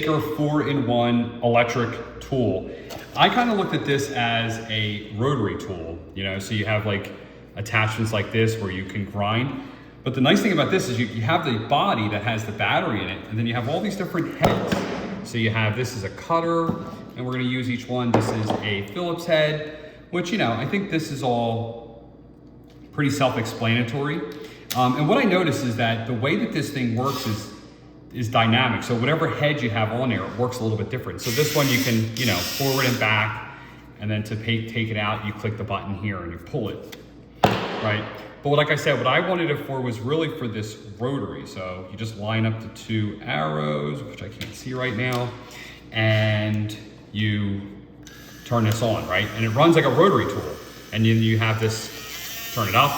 4-in-1 electric tool. I kind of looked at this as a rotary tool, you know, so you have like attachments like this where you can grind. But the nice thing about this is you have the body that has the battery in it, and then you have all these different heads. So you have, this is a cutter, and we're gonna use each one. This is a Phillips head, which, you know, I think this is all pretty self-explanatory. And what I noticed is that the way that this thing works is dynamic. So whatever head you have on there, it works a little bit different. So this one you can, you know, forward and back, and then to take it out, you click the button here and you pull it, right? But like I said, what I wanted it for was really for this rotary. So you just line up the two arrows, which I can't see right now, and you turn this on, right? And it runs like a rotary tool. And then you have this, turn it up,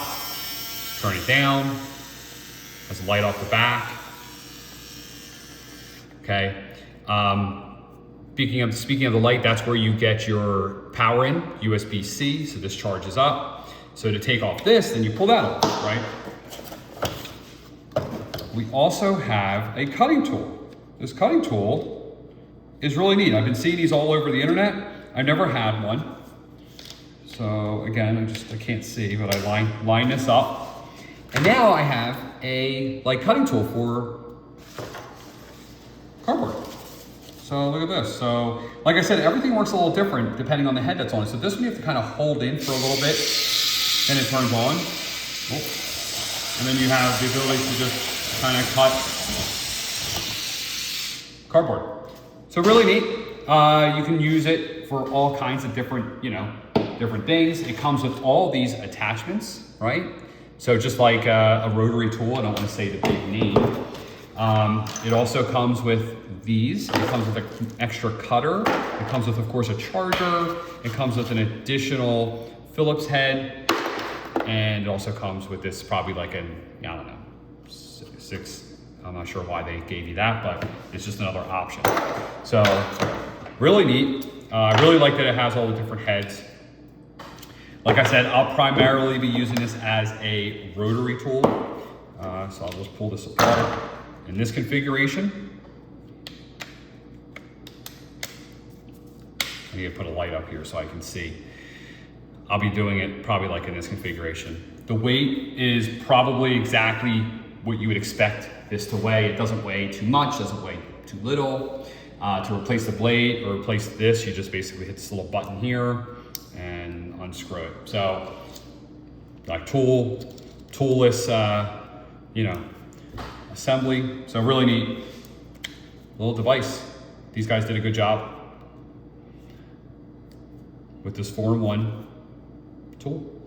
turn it down, has a light off the back. Okay. Speaking of the light, that's where you get your power in, USB-C, so this charges up. So to take off this, then you pull that off, right? We also have a cutting tool. This cutting tool is really neat. I've been seeing these all over the internet. I've never had one. So again, I can't see, but I line this up. And now I have a cutting tool for cardboard. So look at this. So like I said, everything works a little different depending on the head that's on it. So this one you have to kind of hold in for a little bit, then it turns on. Oh. And then you have the ability to just kind of cut cardboard. So really neat. You can use it for all kinds of different, different things. It comes with all these attachments, right? So just like a rotary tool, I don't want to say the big name. It also comes with these. It comes with an extra cutter. It comes with, of course, a charger. It comes with an additional Phillips head. And it also comes with this, probably like an, I don't know, 6. I'm not sure why they gave you that, but it's just another option. So really neat. I really like that it has all the different heads. Like I said, I'll primarily be using this as a rotary tool. So I'll just pull this apart in this configuration. I need to put a light up here so I can see. I'll be doing it probably like in this configuration. The weight is probably exactly what you would expect this to weigh. It doesn't weigh too much, doesn't weigh too little. To replace the blade or replace this, you just basically hit this little button here and unscrew it. So like toolless, assembly. So really neat little device. These guys did a good job with this 4-in-1 tool.